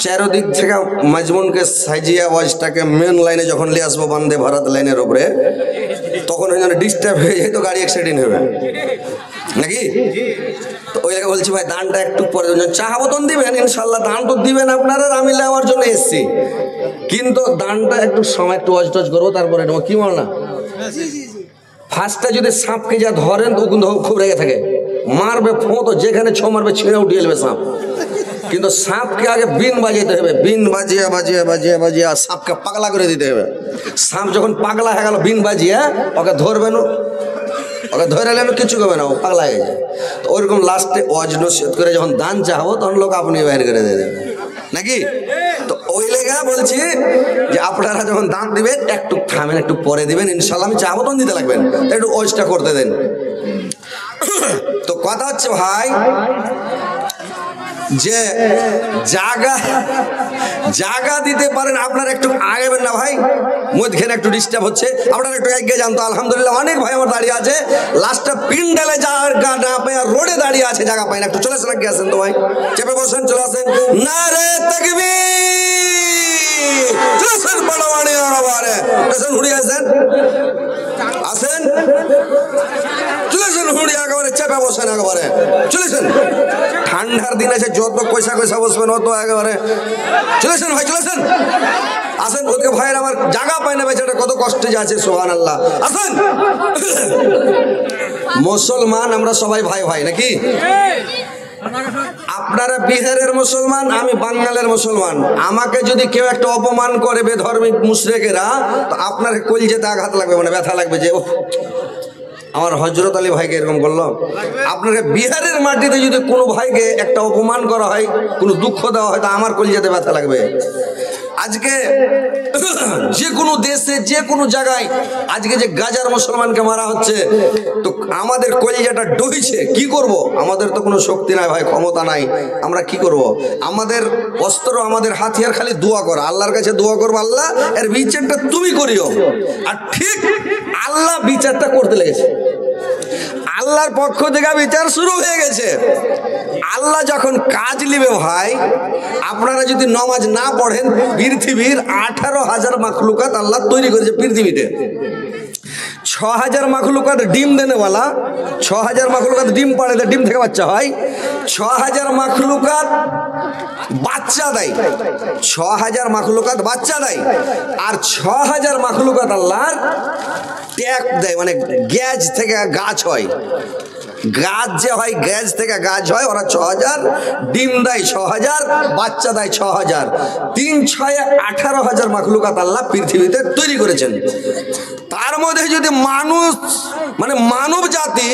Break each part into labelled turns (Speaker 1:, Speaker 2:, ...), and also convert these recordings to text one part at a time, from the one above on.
Speaker 1: চারোদিক থেকে মাজমুনকে সাজিয়ে আওয়াজটাকে মেন লাইনে যখন নিয়ে আসবো বন্দে ভারত লাইনের উপরে, তখন ওই জন্য ডিস্টার্ব হয়ে যায়, তো গাড়ি অ্যাক্সিডেন্ট হবে নাকি। তো ওই জায়গায় বলছি ভাই দানটা একটু পরে চা বোতন দিবেন, ইনশাল্লাহ দান তো দিবেন আপনারা, আমি নেওয়ার জন্য এসছি, কিন্তু দানটা একটু সময় একটু ওয়াজ টজ করবো তারপরে নেবো, কি বল না। ফার্স্টটা যদি সাপকে যা ধরেন তো কিন্তু খুব রেগে থাকে, মারবে ফোঁতো, যেখানে ছ মারবে ছিঁড়ে উঠিয়ে নেবে সাপ। কিন্তু সাপকে আগে বিন বাজাইতে হবে, বিন বাজিয়ে বাজিয়ে বাজিয়ে বাজিয়ে আর সাপকে পাগলা করে দিতে হবে। সাপ যখন পাগলা হয়ে গেল বিন বাজিয়ে, ওকে ধরবেন, ওকে ধরে নেবে, কিছু করবে না, ও পাগলা হয়ে যায়। তো ওইরকম লাস্টে ওয়াজ নসিহত করে যখন দান চাহবো তখন লোক আপনি বাইরে করে দিয়ে দেবে নাকি। তো ওই লেগা বলছি যে আপনারা যখন দান দিবেন একটু থামেন, একটু পরে দিবেন, ইনশাল্লাহ আমি চাহবো তখন দিতে লাগবেন, একটু ওয়াজটা করতে দেন। তো কথা হচ্ছে ভাই যে জায়গা দিতে পারেন, আপনারা একটু আগেবেন না ভাই, মধ্যখানে একটু ডিস্টার্ব হচ্ছে, আপনারা একটু এগিয়ে যান। তো আলহামদুলিল্লাহ অনেক ভাই আমার দাঁড়িয়ে আছে, লাস্টটা পিন্ডালে জায়গা না পায়, রোডে দাঁড়িয়ে আছে, জায়গা পায় না, একটু চলে আসেন, এগিয়ে আসেন তো ভাই, চেপে বসেন, চলে আসেন। নারে তাকবীর, চলে আসেন, বড় বাড়ি আরে আসেন, ঘুরিয়ে আসেন, আসেন, চলেছেন হুড়ি একেবারে চেপে বসেন, একেবারে চলেছেন। ঠান্ডার দিন আছে, যত পয়সা পয়সা বসবেন অত একেবারে চলেছেন ভাই, চলেছেন, আসেন। ওকে ভাইয়ের আমার জায়গা পায় না, বেচারা কত কষ্টে যাচ্ছে, সুবহানাল্লাহ, আসেন। মুসলমান আমরা সবাই ভাই ভাই নাকি। আপনারা বিহারের মুসলমান, আমি বাঙালের মুসলমান। আমাকে যদি কেউ একটা অপমান করে বেধর্মী মুশরিকেরা, তো আপনার কলিজাতে আঘাত লাগবে, মানে ব্যথা লাগবে, যে আমার হযরত আলী ভাইকে এরকম করলো। আপনাকে বিহারের মাটিতে যদি কোনো ভাইকে একটা অপমান করা হয়, কোনো দুঃখ দেওয়া হয়, তা আমার কলিজাতে ব্যথা লাগবে। আজকে যে কোনো দেশে যে কোনো জায়গায় আজকে যে গাজার মুসলমানকে মারা হচ্ছে, তো আমাদের কলিজাটা ডহিছে, কি করব? আমাদের তো কোনো শক্তি নাই ভাই, ক্ষমতা নাই, আমরা কি করব? আমাদের অস্ত্র, আমাদের হাতিয়ার খালি দোয়া করা, আল্লাহর কাছে দোয়া করবো, আল্লাহ এর বিচারটা তুমি করিও। আর ঠিক আল্লাহ বিচারটা করতে লেগেছে, আল্লাহর পক্ষ থেকে বিচার শুরু হয়ে গেছে। আল্লাহ যখন কাজ নিবে ভাই, আপনারা যদি নামাজ না পড়েন, পৃথিবীর 18,000 মাখলুকাত আল্লাহ তৈরি করেছে পৃথিবীতে। 6,000 মাখলুকাত ডিম দেনেওয়ালা, 6,000 মাখলুকাত ডিম পাড়ে, ডিম থেকে বাচ্চা হয়। 6,000 মাখলুকাত বাচ্চা দেয়, 6,000 মাখলুকাত বাচ্চা দেয়। আর 6,000 মাখলুকাত আল্লাহর ট্যাগ দেয়, মানে গ্যাজ থেকে গাছ হয়, গাছ যে হয়, গ্যাস থেকে গাছ হয়, ওরা 6,000 ডিম দেয়, 6,000 বাচ্চা দেয়, 6,000, 3 6 18,000 মাখলুকাত আল্লাহ পৃথিবীতে তৈরি করেছেন। তার মধ্যে যদি মানুষ, মানে মানব জাতি,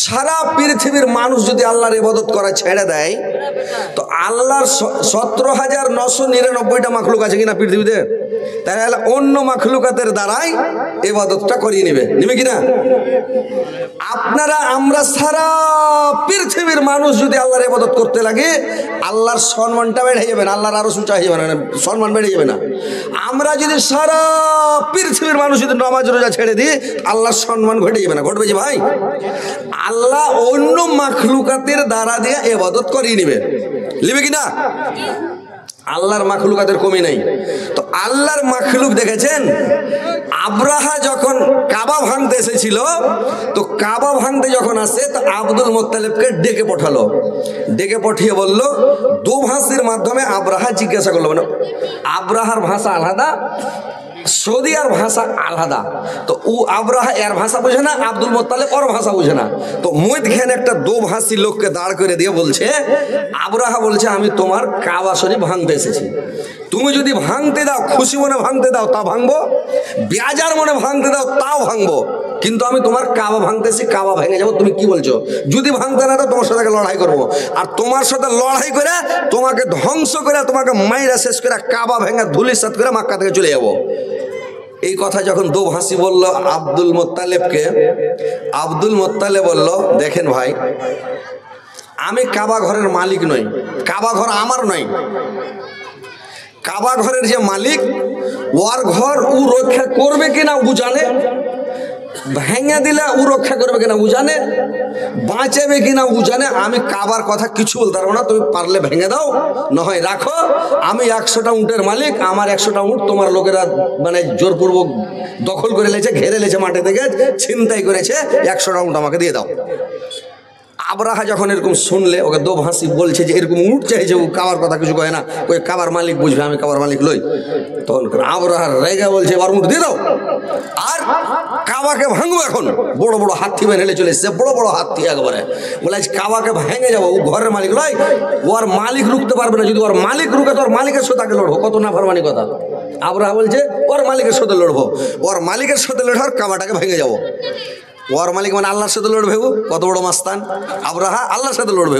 Speaker 1: সারা পৃথিবীর মানুষ যদি আল্লাহর ইবাদত করা ছেড়ে দেয়, তো আল্লাহর 17,999টা মাখলুক আছে কিনা পৃথিবীতে, তাহলে অন্য মাখলুকাতের দ্বারাই ইবাদতটা করিয়ে নেবে কিনা। আপনারা আমরা সারা পৃথিবীর মানুষ যদি আল্লাহর ইবাদত করতে লাগে, আল্লাহর সম্মানটা বেড়ে যাবে না, আল্লাহর আরো উঁচা হয়ে যাবে না, সম্মান বেড়ে যাবে না। আমরা যদি সারা পৃথিবীর মানুষ যদি নামাজ রোজা ছেড়ে দিই, আল্লাহর সম্মান ঘটে যাবে না, ঘটবে যে ভাই। আল্লাহ অন্য মাখলুকাতের দ্বারা দিয়ে ইবাদত করিয়ে নেবে কিনা। আল্লাহর মাখলুকাতের কমি নাই। তো আল্লাহর মাখলুক দেখেছেন, আব্রাহা যখন কাবা ভাঙতে এসেছিল, তো কাবা ভাঙতে যখন আসে, তো আব্দুল মুত্তালিবকে ডেকে পাঠালো, ডেকে পাঠিয়ে বলল, দোভাষীর মাধ্যমে আব্রাহা জিজ্ঞাসা করলো, মানে আব্রাহার ভাষা আলাদা, সৌদিয়ার ভাষা আলাদা। তো ও আব্রাহা এর ভাষা বুঝে না, আব্দুল মুত্তালিব ওর ভাষা বুঝে না। তো মধ্যখানে একটা দোভাষী লোককে দাঁড় করে দিয়ে বলছে, আব্রাহা বলছে, আমি তোমার কাবা শরীফ ভাঙতে এসেছি, তুমি যদি ভাঙতে দাও, খুশি মনে ভাঙতে দাও তা ভাঙবো, বেজার মনে ভাঙতে দাও তাও ভাঙবো, কিন্তু আমি তোমার কাবা ভাঙতেছি, কাবা ভেঙে যাবো। তুমি কি বলছো? যদি ভাঙতে না দাও, তোমার সাথে লড়াই করবো, আর তোমার সাথে লড়াই করে তোমাকে ধ্বংস করে, তোমাকে মাইরা শেষ করে, কাবা ভেঙে ধুলিসাৎ করে মক্কা থেকে চলে যাবো। এই কথা যখন দোভাষী বলল আব্দুল মুত্তালিবকে, আব্দুল মুত্তালিব বলল, দেখেন ভাই, আমি কাবা ঘরের মালিক নই, কাবা ঘর আমার নয়, কাবা ঘরের যে মালিক, ওর ঘর ও রক্ষা করবে কিনা ও জানে, ভেঙে দিলে ও রক্ষা করবে কিনা ও জানে, বাঁচাবে কিনা ও জানে। আমি কাবার কথা কিছু বলতে পারবো না, তুমি পারলে ভেঙে দাও, নয় রাখো। আমি 100টা উঁটের মালিক, আমার 100টা উঁট তোমার লোকেরা মানে জোরপূর্বক দখল করে লেছে, ঘেরে লেছে, মাঠে থেকে ছিনতাই করেছে, 100টা উঁট আমাকে দিয়ে দাও। আবরাহা যখন এরকম শুনলে, ওকে দো ভাসি বলছে যে এরকম উঠ চাইছে, ও কাবার কথা কিছু কয় না, ওই কাবার মালিক বুঝবে, আমি কাবার মালিক লই। তখন আবরাহা রেগে বলছে এবার উঠ দিয়ে দাও, আর কাবাকে ভাঙবো। এখন বড় বড় হাতি বেঁধে চলে এসছে, বড় বড় হাতি একবারে, বলে কাবাকে ভেঙে যাবো। ও ঘরের মালিক লয়, ওর মালিক রুখতে পারবে না। যদি ওর মালিক রুখে তো ওর মালিকের সাথে আগে লড়বো। কত না ফারমানি কথা। আবরাহা বলছে ওর মালিকের সাথে লড়বো, ওর মালিকের সাথে লড়ে আর কাবাটাকে ভেঙে যাবো। ওর মালিক মানে আল্লাহর সাথে লড়বে, কত বড় মাস্তান আবরাহা, আল্লাহর সাথে লড়বে।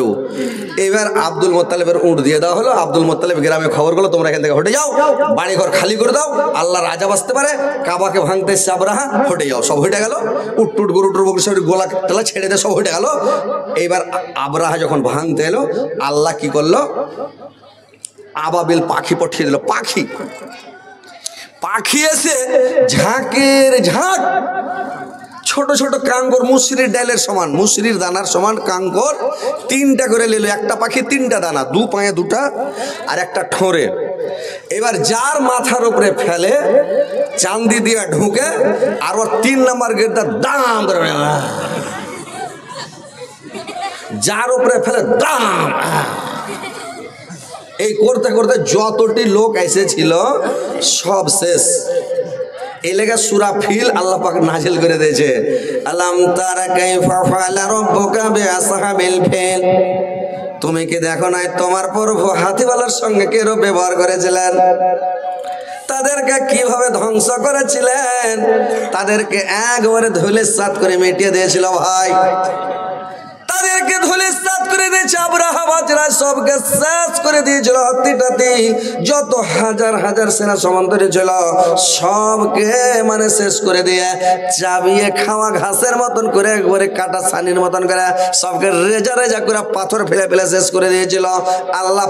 Speaker 1: এবার আব্দুল মোত্তালেবের উঁট দিয়ে দেওয়া হলো। আব্দুল মোত্তালেব গ্রামে খবর করলো তোমরা এখান থেকে হটে যাও, বাড়ি ঘর খালি করে দাও, আল্লাহ রাজা বাঁচতে পারে, কাবাকে ভাঙতে এসছে আবরাহা, হটে যাও। সব হটে গেল, উট টুট গরু টুর বকরি সব গোলা টেলা ছেড়ে দিয়ে সব হটে গেল। এইবার আবরাহা যখন ভাঙতে এলো, আল্লাহ কি করলো, আবাবিল পাখি পাঠিয়ে দিল। পাখি এসে ঝাঁকের ঝাঁক ছোট ছোট কাঙ্কর, মুসরির ডালের সমান, মুসরির দানার সমান কাঙ্কর 3টা করে নিল। একটা পাখি 3টা দানা, 2 পায়ে 2টা আর একটা ঠোঁরে। এবার যার মাথার উপরে ফেলে চান্দি দিয়ে ঢুকে, আর ওর 3 নাম্বার গেটটা দাম করে, যার উপরে ফেলে দাম। এই করতে করতে যতটি লোক এসেছিল সব শেষ। এই লেগে সূরা ফিল আল্লাহ পাক নাজিল করে দিয়েছে, আলাম তারা কাইফা ফাআলা রাব্বুকা বিআসহাবিল ফিল। তুমি কি দেখো নাই তোমার প্রভু হাতিওয়ালার সঙ্গে কিরূপ ব্যবহার করেছিলেন, তাদেরকে কিভাবে ধ্বংস করেছিলেন, তাদেরকে একবারে ধুলিস্যাৎ করে মিটিয়ে দিয়েছিল। ভাই তাদেরকে ধুলিস্যাৎ করে দিয়েছে। আবরাহা বাজরা সবকে শেষ করে দিয়েছিল। হাতিটাতি যত হাজার হাজার সেনা সমান্তরে ছিল সবকে মানে শেষ করে দিয়ে চাবিয়ে খাওয়া ঘাসের মতন করে, একবারে কাটা ছানির মতন করে সবকে রেজা রেজা করে পাথর ফেলে ফেলে শেষ করে দিয়েছিল। আল্লাহ